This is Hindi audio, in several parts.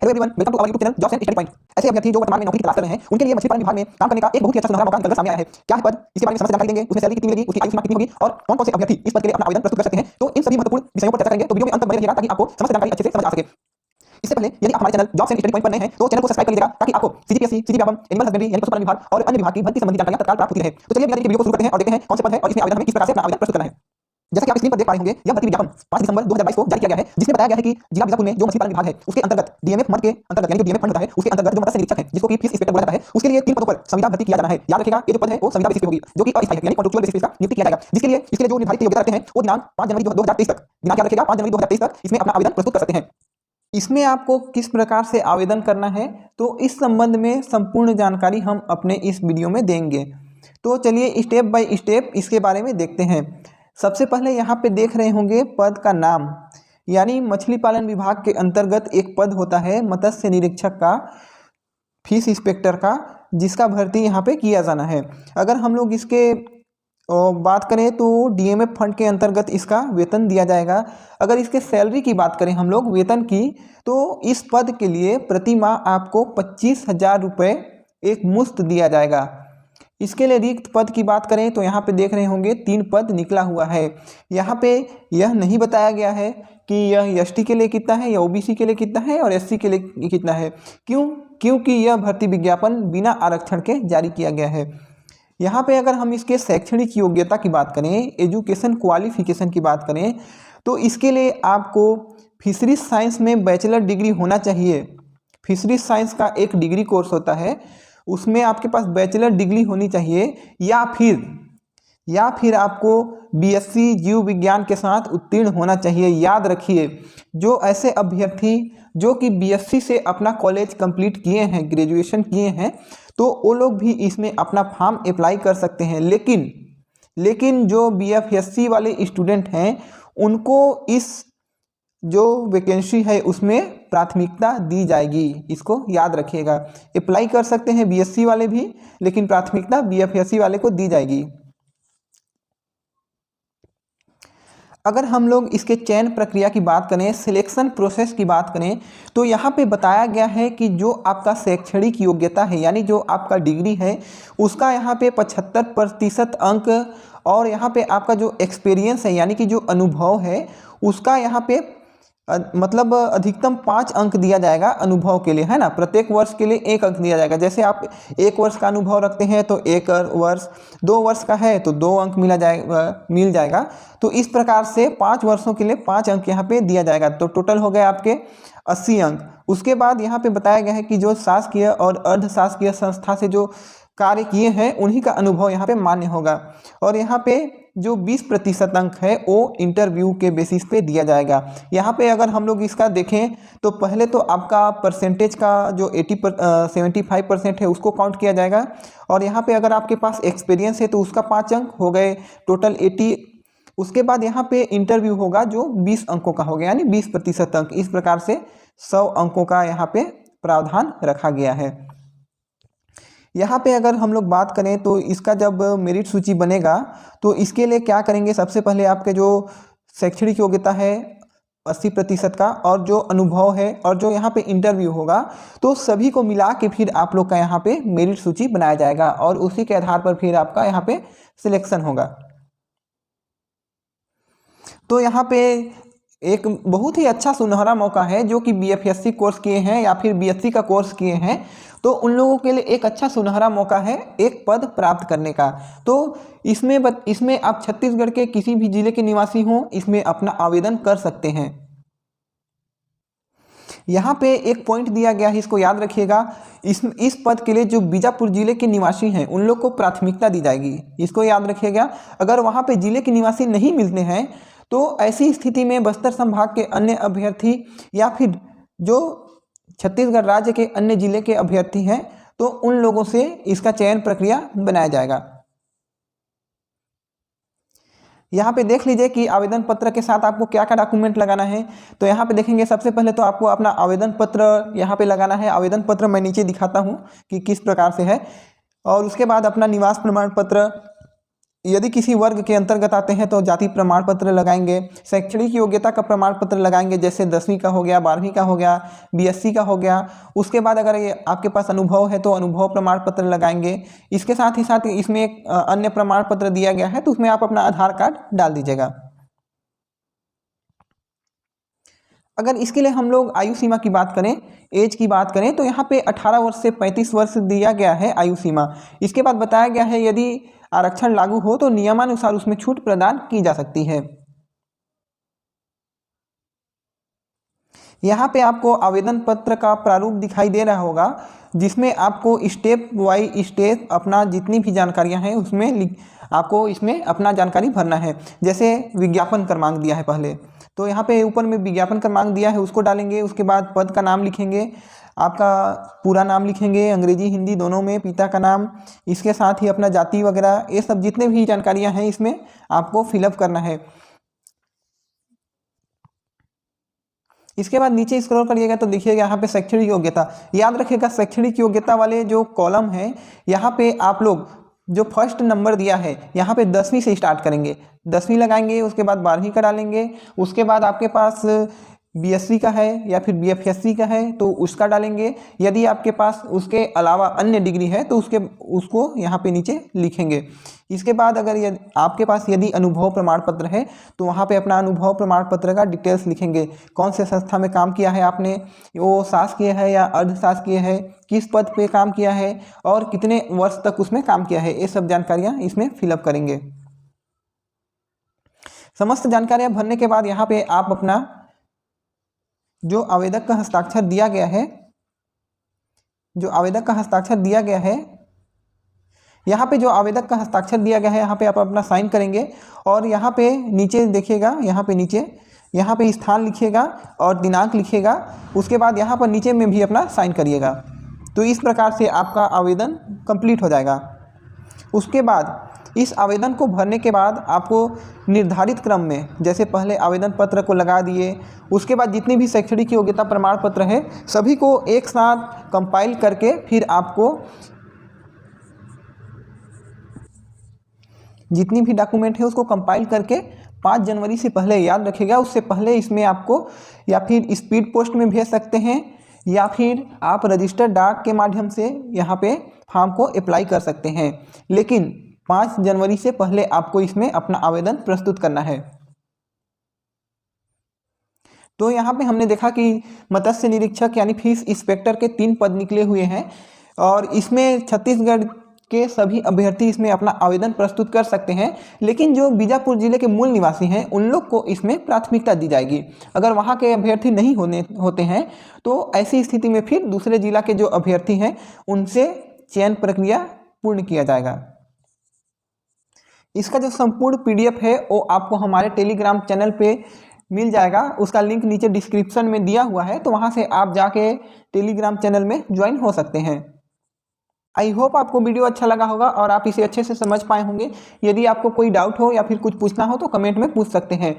Hello everyone, welcome to our YouTube channel jobs and study point. ऐसे अभ्यर्थी जो वर्तमान में नौकरी की तलाश कर रहे हैं उनके लिए मछली पालन विभाग में काम करने का एक बहुत ही अच्छा सुनहरा मौका निकल सामने आया है। क्या है पद, इसके बारे में समस्त जानकारी देंगे। उसमें सैलरी कितनी मिलेगी, उसकी आयु सीमा कितनी होगी और कौन कौन से अभ्यर्थी इस पद के लिए अपना आवेदन प्रस्तुत कर सकते हैं। तो इन सभी महत्वपूर्ण विषयों पर चर्चा करेंगे, तो वीडियो में अंत तक बने रहिएगा ताकि आपको समस्त जानकारी अच्छे से समझ आ सके। इससे पहले यदि आप हमारे channel jobs and study point पर नए हैं तो चैनल को सब्सक्राइब कर लीजिएगा ताकि आपको CGPSC, CG Vyapam, animal husbandry यानी पशुपालन विभाग और अन्य विभाग की भर्ती संबंधी जानकारियां तत्काल प्राप्त होती रहे। तो चलिए बिना देरी के वीडियो को शुरू करते हैं और देखते हैं कौन से पद है और इसमें आवेदन हमें किस प्रकार से अपना आवेदन प्रस्तुत करना है। जैसा कि आप स्क्रीन पर देख पा रहे होंगे, यह भर्ती विज्ञापन 5 दिसंबर 2022 को जारी किया गया है, जिसमें बताया गया है कि जिला बीजापुर में जो मछली पालन विभाग है उसके अंतर्गत डीएमएफ मद के अंतर्गत यानी जो डीएमएफ फंड होता है उसके अंतर्गत जो मत्स्य निरीक्षक है जिसको कि फिश इंस्पेक्टर बोला जाता है, उसके लिए 3 पदों पर संविदा भर्ती किया जाना है। याद रखिएगा, ये जो पद है वो संविदा बेसिस पे होगी, जो कि अस्थायी है यानी कॉन्ट्रैक्चुअल बेसिस पे इसका नियुक्ति किया जाएगा। जिसके लिए जो निर्धारित योग्यता रखते हैं वो दिनांक 5 जनवरी 2023 तक, दिनांक याद रखिएगा 5 जनवरी 2023 तक इसमें अपना आवेदन प्रस्तुत कर सकते हैं। इसमें आपको किस प्रकार से आवेदन करना है तो इस संबंध में संपूर्ण जानकारी हम अपने इस वीडियो में देंगे। तो चलिए स्टेप बाय स्टेप इसके बारे में देखते हैं। सबसे पहले यहाँ पे देख रहे होंगे पद का नाम, यानी मछली पालन विभाग के अंतर्गत एक पद होता है मत्स्य निरीक्षक का, फिश इंस्पेक्टर का, जिसका भर्ती यहाँ पे किया जाना है। अगर हम लोग इसके बात करें तो डीएमएफ फंड के अंतर्गत इसका वेतन दिया जाएगा। अगर इसके सैलरी की बात करें हम लोग वेतन की, तो इस पद के लिए प्रति माह आपको 25,000 रुपये एक मुश्त दिया जाएगा। इसके लिए रिक्त पद की बात करें तो यहाँ पे देख रहे होंगे 3 पद निकला हुआ है। यहाँ पे यह नहीं बताया गया है कि यह एसटी के लिए कितना है या ओबीसी के लिए कितना है और एससी के लिए कितना है। क्योंकि यह भर्ती विज्ञापन बिना आरक्षण के जारी किया गया है। यहाँ पे अगर हम इसके शैक्षणिक योग्यता की बात करें, एजुकेशन क्वालिफिकेशन की बात करें, तो इसके लिए आपको फिशरीज साइंस में बैचलर डिग्री होना चाहिए। फिशरीज साइंस का एक डिग्री कोर्स होता है, उसमें आपके पास बैचलर डिग्री होनी चाहिए या फिर आपको बीएससी जीव विज्ञान के साथ उत्तीर्ण होना चाहिए। याद रखिए, जो ऐसे अभ्यर्थी जो कि बीएससी से अपना कॉलेज कंप्लीट किए हैं, ग्रेजुएशन किए हैं, तो वो लोग भी इसमें अपना फॉर्म अप्लाई कर सकते हैं। लेकिन जो बीएफएससी वाले स्टूडेंट हैं उनको इस जो वैकेंसी है उसमें प्राथमिकता दी जाएगी, इसको याद रखिएगा। अप्लाई कर सकते हैं बीएससी वाले भी, लेकिन प्राथमिकता बीएफएससी वाले को दी जाएगी। अगर हम लोग इसके चयन प्रक्रिया की बात करें, सिलेक्शन प्रोसेस की बात करें, तो यहाँ पे बताया गया है कि जो आपका शैक्षणिक योग्यता है यानी जो आपका डिग्री है उसका यहाँ पे 75% अंक और यहाँ पे आपका जो एक्सपीरियंस है यानी कि जो अनुभव है उसका यहाँ पे मतलब अधिकतम 5 अंक दिया जाएगा अनुभव के लिए, है ना। प्रत्येक वर्ष के लिए 1 अंक दिया जाएगा। जैसे आप 1 वर्ष का अनुभव रखते हैं तो 1 वर्ष, 2 वर्ष का है तो 2 अंक मिल जाएगा। तो इस प्रकार से 5 वर्षों के लिए 5 अंक यहाँ पे दिया जाएगा। तो टोटल हो गए आपके 80 अंक। उसके बाद यहाँ पे बताया गया है कि जो शासकीय और अर्ध शासकीय संस्था से जो कार्य किए हैं उन्हीं का अनुभव यहाँ पे मान्य होगा। और यहाँ पे जो 20% अंक है वो इंटरव्यू के बेसिस पे दिया जाएगा। यहाँ पे अगर हम लोग इसका देखें तो पहले तो आपका परसेंटेज का जो 75% है उसको काउंट किया जाएगा। और यहाँ पे अगर आपके पास एक्सपीरियंस है तो उसका 5 अंक हो गए, टोटल 80। उसके बाद यहाँ पे इंटरव्यू होगा जो 20 अंकों का हो गया, यानी 20% अंक। इस प्रकार से 100 अंकों का यहाँ पे प्रावधान रखा गया है। यहाँ पे अगर हम लोग बात करें तो इसका जब मेरिट सूची बनेगा तो इसके लिए क्या करेंगे, सबसे पहले आपके जो शैक्षणिक योग्यता है 80% का और जो अनुभव है और जो यहाँ पे इंटरव्यू होगा, तो सभी को मिला के फिर आप लोग का यहाँ पे मेरिट सूची बनाया जाएगा और उसी के आधार पर फिर आपका यहाँ पे सिलेक्शन होगा। तो यहाँ पे एक बहुत ही अच्छा सुनहरा मौका है जो कि बीएफएससी कोर्स किए हैं या फिर बीएससी का कोर्स किए हैं, तो उन लोगों के लिए एक अच्छा सुनहरा मौका है एक पद प्राप्त करने का। तो इसमें आप छत्तीसगढ़ के किसी भी जिले के निवासी हों, इसमें अपना आवेदन कर सकते हैं। यहाँ पे एक पॉइंट दिया गया है, इसको याद रखिएगा। इस पद के लिए जो बीजापुर जिले के निवासी हैं उन लोग को प्राथमिकता दी जाएगी, इसको याद रखिएगा। अगर वहाँ पे जिले के निवासी नहीं मिलते हैं तो ऐसी स्थिति में बस्तर संभाग के अन्य अभ्यर्थी या फिर जो छत्तीसगढ़ राज्य के अन्य जिले के अभ्यर्थी हैं तो उन लोगों से इसका चयन प्रक्रिया बनाया जाएगा। यहाँ पे देख लीजिए कि आवेदन पत्र के साथ आपको क्या क्या डॉक्यूमेंट लगाना है। तो यहाँ पे देखेंगे सबसे पहले तो आपको अपना आवेदन पत्र यहाँ पे लगाना है। आवेदन पत्र मैं नीचे दिखाता हूँ कि किस प्रकार से है। और उसके बाद अपना निवास प्रमाण पत्र, यदि किसी वर्ग के अंतर्गत आते हैं तो जाति प्रमाण पत्र लगाएंगे। शैक्षणिक योग्यता का प्रमाण पत्र लगाएंगे, जैसे 10वीं का हो गया, 12वीं का हो गया, बीएससी का हो गया। उसके बाद अगर ये आपके पास अनुभव है तो अनुभव प्रमाण पत्र लगाएंगे। इसके साथ ही साथ इसमें एक अन्य प्रमाण पत्र दिया गया है, तो उसमें आप अपना आधार कार्ड डाल दीजिएगा। अगर इसके लिए हम लोग आयु सीमा की बात करें, एज की बात करें, तो यहाँ पे 18 वर्ष से 35 वर्ष दिया गया है आयु सीमा। इसके बाद बताया गया है यदि आरक्षण लागू हो तो नियमानुसार उसमें छूट प्रदान की जा सकती है। यहाँ पे आपको आवेदन पत्र का प्रारूप दिखाई दे रहा होगा, जिसमें आपको स्टेप बाई स्टेप अपना जितनी भी जानकारियाँ हैं उसमें आपको इसमें अपना जानकारी भरना है। जैसे विज्ञापन क्रमांक दिया है पहले, तो यहाँ पे ऊपर में विज्ञापन क्रमांक दिया है, उसको डालेंगे। उसके बाद पद का नाम लिखेंगे, आपका पूरा नाम लिखेंगे, अंग्रेजी हिंदी दोनों में, पिता का नाम, इसके साथ ही अपना जाति वगैरह, ये सब जितने भी जानकारियाँ हैं इसमें आपको फिलअप करना है। इसके बाद नीचे स्क्रॉल करिएगा तो देखिएगा यहाँ पे शैक्षणिक योग्यता। याद रखिएगा शैक्षणिक योग्यता वाले जो कॉलम है, यहाँ पे आप लोग जो फर्स्ट नंबर दिया है यहाँ पे 10वीं से स्टार्ट करेंगे, 10वीं लगाएंगे। उसके बाद 12वीं का डालेंगे। उसके बाद आपके पास बीएससी का है या फिर बीएफएससी का है तो उसका डालेंगे। यदि आपके पास उसके अलावा अन्य डिग्री है तो उसको यहाँ पे नीचे लिखेंगे। इसके बाद अगर आपके पास यदि अनुभव प्रमाण पत्र है तो वहाँ पे अपना अनुभव प्रमाण पत्र का डिटेल्स लिखेंगे। कौन से संस्था में काम किया है आपने, वो शासकीय है या अर्धशासकीय है, किस पद पे काम किया है और कितने वर्ष तक उसमें काम किया है, ये सब जानकारियाँ इसमें फिलअप करेंगे। समस्त जानकारियाँ भरने के बाद यहाँ पे आप अपना जो आवेदक का हस्ताक्षर दिया गया है, यहाँ पे जो आवेदक का हस्ताक्षर दिया गया है यहाँ पे आप अपना साइन करेंगे। और यहाँ पे नीचे देखिएगा, यहाँ पे स्थान लिखिएगा और दिनांक लिखिएगा। उसके बाद यहाँ पर नीचे में भी अपना साइन करिएगा। तो इस प्रकार से आपका आवेदन कंप्लीट हो जाएगा। उसके बाद इस आवेदन को भरने के बाद आपको निर्धारित क्रम में, जैसे पहले आवेदन पत्र को लगा दिए, उसके बाद जितनी भी शैक्षणिक योग्यता प्रमाण पत्र है सभी को एक साथ कंपाइल करके फिर आपको जितनी भी डॉक्यूमेंट है उसको कंपाइल करके 5 जनवरी से पहले, याद रखिएगा उससे पहले इसमें आपको या फिर स्पीड पोस्ट में भेज सकते हैं या फिर आप रजिस्टर्ड डाक के माध्यम से यहाँ पे फॉर्म को अप्लाई कर सकते हैं। लेकिन 5 जनवरी से पहले आपको इसमें अपना आवेदन प्रस्तुत करना है। तो यहाँ पे हमने देखा कि मत्स्य निरीक्षक यानी फिश इंस्पेक्टर के 3 पद निकले हुए हैं और इसमें छत्तीसगढ़ के सभी अभ्यर्थी इसमें अपना आवेदन प्रस्तुत कर सकते हैं। लेकिन जो बीजापुर जिले के मूल निवासी हैं उन लोग को इसमें प्राथमिकता दी जाएगी। अगर वहाँ के अभ्यर्थी नहीं होते हैं तो ऐसी स्थिति में फिर दूसरे जिला के जो अभ्यर्थी हैं उनसे चयन प्रक्रिया पूर्ण किया जाएगा। इसका जो संपूर्ण PDF है वो आपको हमारे टेलीग्राम चैनल पे मिल जाएगा। उसका लिंक नीचे डिस्क्रिप्शन में दिया हुआ है, तो वहाँ से आप जाके टेलीग्राम चैनल में ज्वाइन हो सकते हैं। आई होप आपको वीडियो अच्छा लगा होगा और आप इसे अच्छे से समझ पाए होंगे। यदि आपको कोई डाउट हो या फिर कुछ पूछना हो तो कमेंट में पूछ सकते हैं।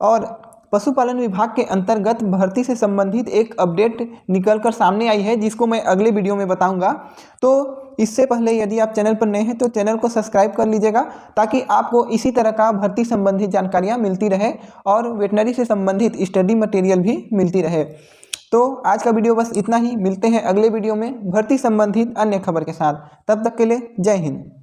और पशुपालन विभाग के अंतर्गत भर्ती से संबंधित एक अपडेट निकलकर सामने आई है, जिसको मैं अगले वीडियो में बताऊंगा। तो इससे पहले यदि आप चैनल पर नए हैं तो चैनल को सब्सक्राइब कर लीजिएगा, ताकि आपको इसी तरह का भर्ती संबंधित जानकारियाँ मिलती रहे और वेटनरी से संबंधित स्टडी मटेरियल भी मिलती रहे। तो आज का वीडियो बस इतना ही। मिलते हैं अगले वीडियो में भर्ती संबंधित अन्य खबर के साथ। तब तक के लिए जय हिंद।